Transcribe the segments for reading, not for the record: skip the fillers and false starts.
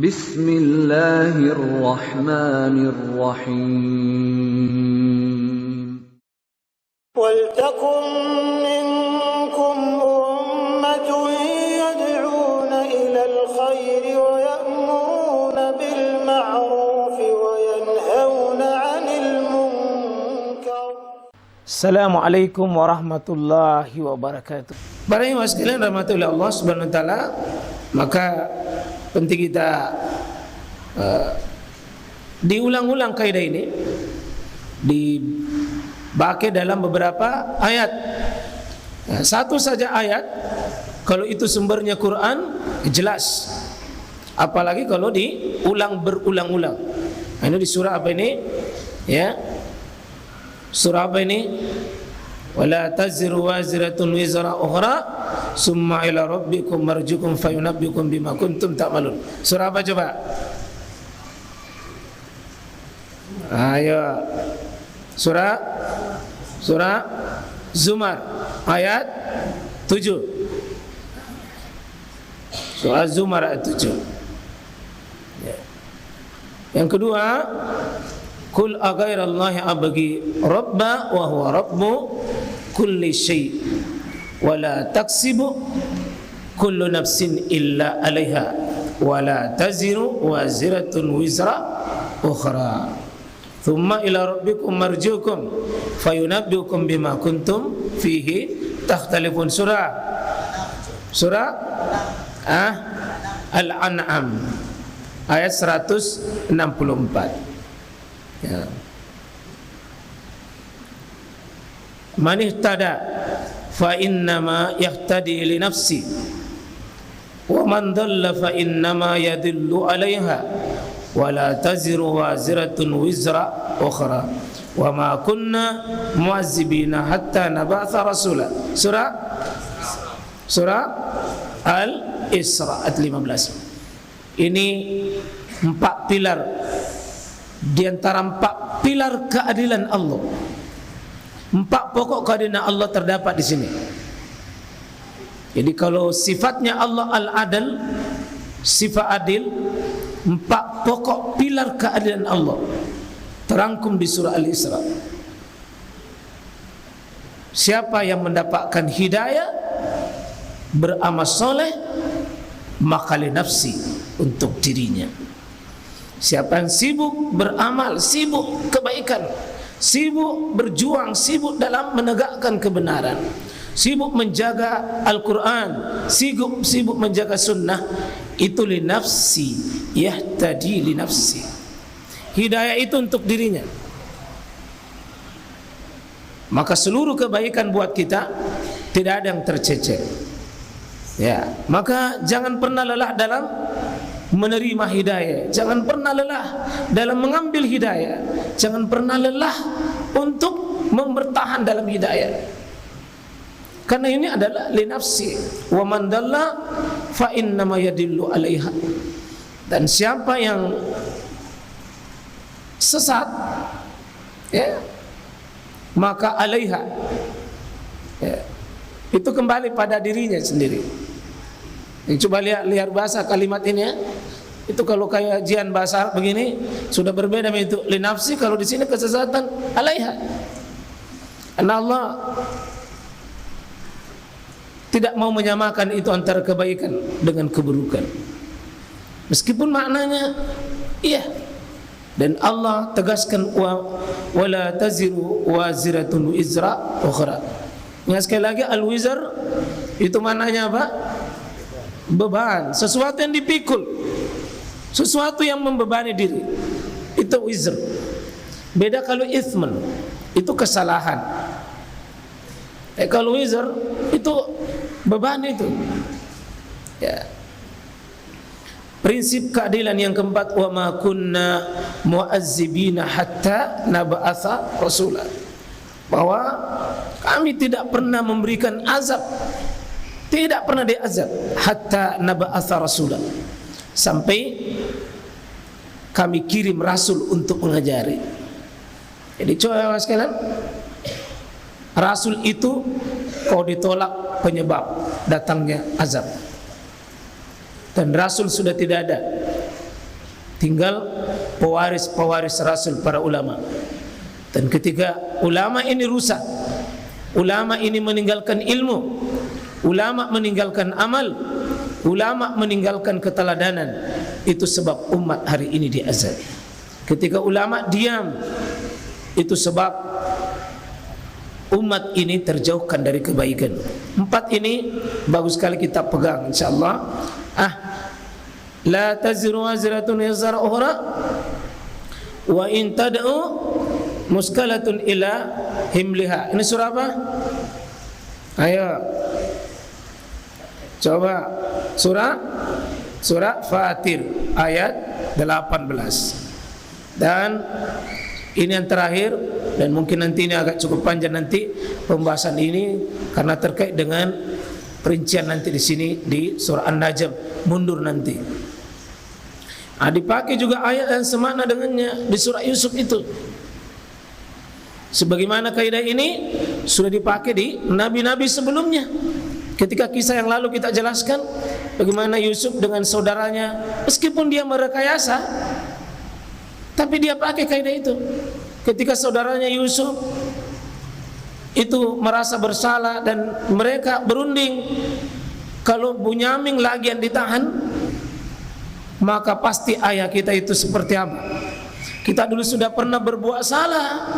Bismillahirrahmanirrahim. وَلْتَكُنْ مِنْكُمْ أُمَّةٌ يَدْعُونَ إِلَى الْخَيْرِ وَيَأْمُرُونَ بِالْمَعْرُوفِ وَيَنْهَوْنَ عَنِ الْمُنْكَرِ. Assalamualaikum warahmatullahi wabarakatuh. Para ikhwan sekalian rahmatullahi Allah Subhanahu wa taala, maka penting kita diulang-ulang kaidah ini, dipakai dalam beberapa ayat. Satu saja ayat, kalau itu sumbernya Quran, jelas. Apalagi kalau diulang berulang-ulang. Ini di surah apa ini? Ya. Surah apa ini? Wala taziru waziratun wizra ukhra summa ila rabbikum marjukum fayunabbiukum bima kuntum ta'malun. Surah apa coba? Ayo. Surah Zumar ayat 7. Surah Zumar ayat 7. Yang kedua, Qul aghairallahi abghi rabba wa huwa rabbu kulli syai' wa la taksibu kullu nafsin illa 'alaiha wa la taziru waziratun wizra ukhra thumma ila rabbikum marjukum fayunabbiukum bima kuntum fihi takhtalifun. Surah Al-An'am ayat 164. Ya. Man ihtada fa innama yahtadi li nafsi wa man dhalla fa innama yadillu 'alaiha wa la taziru waziratun wizra ukhra wa ma kunna mu'azzibina hatta nab'atha rasula. Surah Al-Isra ayat 15. Ini 4 pilar di antara 4 pilar keadilan Allah. 4 pokok keadilan Allah terdapat di sini. Jadi kalau sifatnya Allah al-adil, sifat adil, 4 pokok pilar keadilan Allah terangkum di surah Al-Isra. Siapa yang mendapatkan hidayah, beramal soleh, maka li nafsi, untuk dirinya. Siapa yang sibuk beramal, sibuk kebaikan, sibuk berjuang, sibuk dalam menegakkan kebenaran, sibuk menjaga Al-Quran, sibuk menjaga sunnah, itu li nafsi, yahtadi li nafsi. Hidayah itu untuk dirinya. Maka seluruh kebaikan buat kita, tidak ada yang tercecer. Ya, maka jangan pernah lelah dalam menerima hidayah, jangan pernah lelah dalam mengambil hidayah, jangan pernah lelah untuk bertahan dalam hidayah. Karena ini adalah li nafsi, wa man dalla fa innama yadillu 'alaiha. Dan siapa yang sesat, ya, maka 'alaiha, ya, itu kembali pada dirinya sendiri. Coba lihat bahasa kalimat ini, ya. Itu kalau kajian bahasa Arab begini sudah berbeda dengan itu. Li nafsi, kalau di sini kesesatan, 'alaiha. Karena Allah tidak mau menyamakan itu antara kebaikan dengan keburukan. Meskipun maknanya iya. Dan Allah tegaskan wala taziru waziratun wizra ukhra. Sekali lagi, al-wizr itu maknanya apa? Beban, sesuatu yang dipikul, sesuatu yang membebani diri, itu wizr. Beda kalau ithman, itu kesalahan. Kalau wizr itu beban itu. Ya. Prinsip keadilan yang keempat, wa ma kunna mu'azzibina hatta nab'atha rasula. Bahwa kami tidak pernah memberikan azab, tidak pernah diazab, hatta nab'atha rasula, sampai kami kirim rasul untuk mengajari. Jadi coba sekalian, rasul itu kalau ditolak penyebab datangnya azab, dan rasul sudah tidak ada. tinggal pewaris-pewaris Rasul, para ulama. Dan ketika ulama ini rusak, ulama ini meninggalkan ilmu, ulama meninggalkan amal, ulama meninggalkan keteladanan, itu sebab umat hari ini diazab. Ketika ulama diam, itu sebab umat ini terjauhkan dari kebaikan. 4 ini bagus sekali kita pegang, insyaallah. La taziru wazratun wizra ukhra wa in tad'u muskalatun ila himliha. Ini surah apa? Ayo coba, surah Fatir ayat 18. Dan ini yang terakhir, dan mungkin nanti ini agak cukup panjang nanti pembahasan ini karena terkait dengan perincian nanti di sini di surah An-Najm, mundur nanti. Dipakai juga ayat yang semakna dengannya di surah Yusuf itu. Sebagaimana kaidah ini sudah dipakai di nabi-nabi sebelumnya. Ketika kisah yang lalu kita jelaskan bagaimana Yusuf dengan saudaranya, meskipun dia merekayasa, tapi dia pakai kaidah itu. Ketika saudaranya Yusuf itu merasa bersalah dan mereka berunding, kalau Bunyamin lagi yang ditahan, maka pasti ayah kita itu seperti apa? Kita dulu sudah pernah berbuat salah,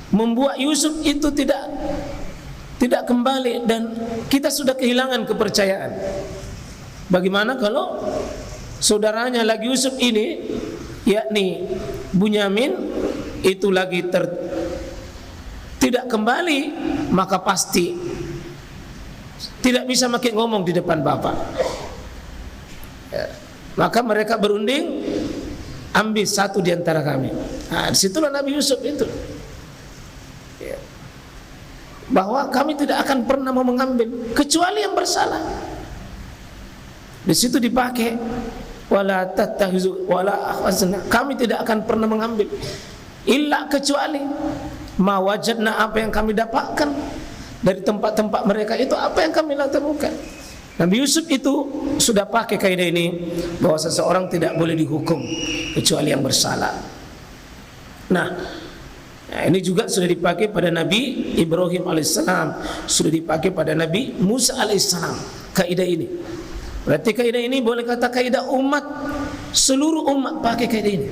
membuat Yusuf itu tidak kembali, dan kita sudah kehilangan kepercayaan. Bagaimana kalau saudaranya lagi Yusuf ini, yakni Bunyamin, itu lagi tidak kembali, maka pasti tidak bisa makin ngomong di depan bapak. Maka mereka berunding, ambil satu di antara kami. Disitulah Nabi Yusuf itu, bahwa kami tidak akan pernah mau mengambil kecuali yang bersalah. Di situ dipakai wala tattahizu wala akhwazna, kami tidak akan pernah mengambil illa kecuali ma wajadna, apa yang kami dapatkan dari tempat-tempat mereka itu, apa yang kami temukan. Nabi Yusuf itu sudah pakai kaidah ini, bahwa seseorang tidak boleh dihukum kecuali yang bersalah. Nah, ini juga sudah dipakai pada Nabi Ibrahim alaihissalam, sudah dipakai pada Nabi Musa alaihissalam kaidah ini. Berarti kaidah ini boleh kata kaidah umat, seluruh umat pakai kaidah ini.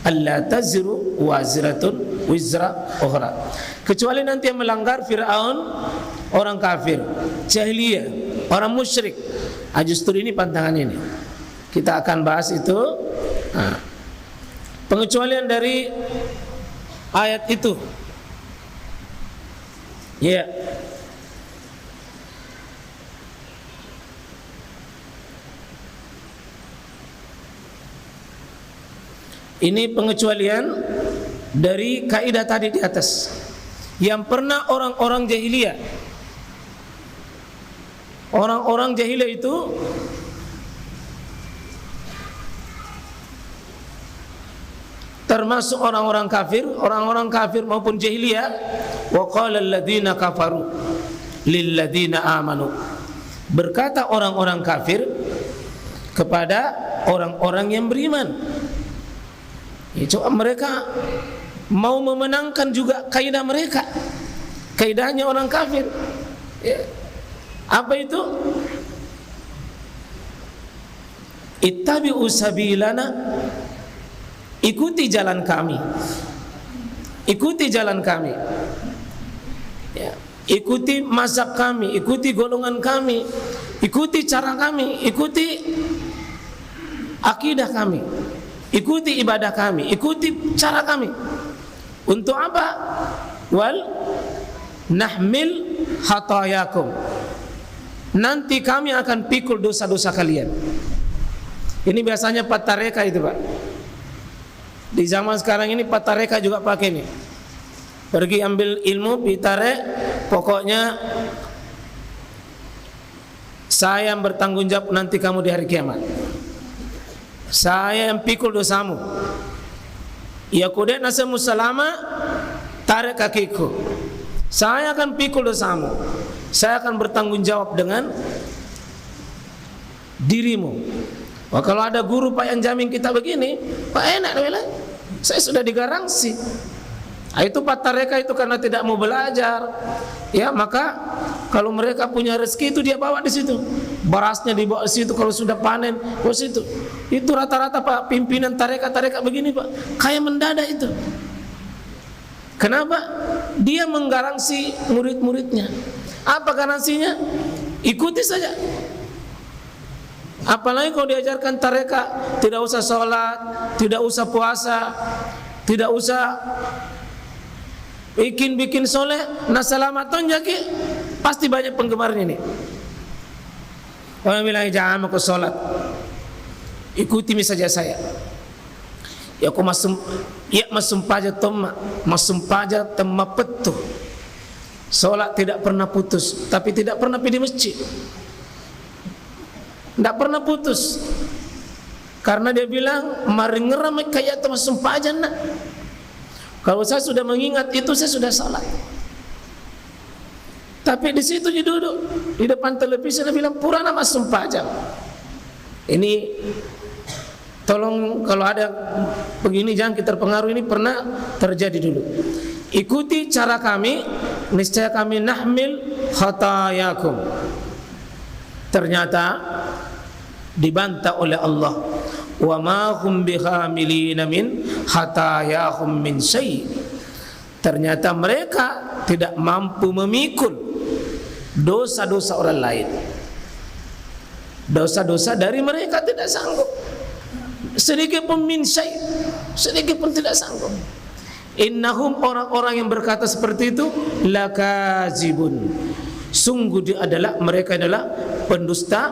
Alla taziru waziratun wizra ukhra. Kecuali nanti yang melanggar Fir'aun, orang kafir, jahiliyah, orang musyrik. Justru ini pantangan ini. Kita akan bahas itu. Pengecualian dari ayat itu. Ya. Ini pengecualian dari kaidah tadi di atas, yang pernah orang-orang jahiliyah. Orang-orang jahiliyah itu termasuk orang-orang kafir maupun jahiliyah. Wa qala alladziina kafaru lil ladziina amanu, berkata orang-orang kafir kepada orang-orang yang beriman. Itu mereka mau memenangkan juga kaidah mereka, kaidahnya orang kafir. Apa itu? Ittabi'u sabilana, ikuti jalan kami, ikuti jalan kami, ikuti mazhab kami, ikuti golongan kami, ikuti cara kami, ikuti akidah kami, ikuti ibadah kami, ikuti cara kami. Untuk apa? Wal nahmil khatayakum, nanti kami akan pikul dosa-dosa kalian. Ini biasanya patareka itu, Pak. Di zaman sekarang ini patareka juga pakai ini. Pergi ambil ilmu pitare, pokoknya saya yang bertanggung jawab nanti kamu di hari kiamat. Saya yang pikul dosamu. Ya kudek nasamu salama, tarik kakiku. Saya akan pikul dosamu. Saya akan bertanggung jawab dengan dirimu. Wah, kalau ada guru Pak yang jamin kita begini, Pak enak lah. Saya sudah digaransi. Nah, itu Pak Tareka itu karena tidak mau belajar. Ya, maka kalau mereka punya rezeki itu dia bawa di situ. Berasnya dibawa di situ, kalau sudah panen bawa situ. Itu rata-rata Pak pimpinan tareka begini Pak, kayak mendadak itu. Kenapa? Dia menggaransi murid-muridnya. Apa garansinya? Ikuti saja. Apalagi kalau diajarkan tareka, tidak usah sholat, tidak usah puasa, tidak usah bikin soleh, nasalamaton jaki, pasti banyak penggemarnya nih. Orang bilang jangan aku sholat, ikuti saja saya. Ya aku masum paja temma petuh. Sholat tidak pernah putus, tapi tidak pernah pergi di masjid. Tidak pernah putus. Karena dia bilang mari ngeram kayak teman sumpajan nak. Kalau saya sudah mengingat itu saya sudah salah. Tapi di situ dia duduk di depan televisi dia bilang purana mas sumpajan. Ini tolong kalau ada begini jangan kita terpengaruh, ini pernah terjadi dulu. Ikuti cara kami, niscaya kami nahmil khatayakum. Ternyata dibantah oleh Allah, wa ma hum bihamilina min khatayahum min syai'. Ternyata mereka tidak mampu memikul dosa-dosa orang lain. Dosa-dosa dari mereka tidak sanggup. Sedikit pun min syai', sedikit pun tidak sanggup. Innahum, orang-orang yang berkata seperti itu, lakazibun. Sungguh mereka adalah pendusta.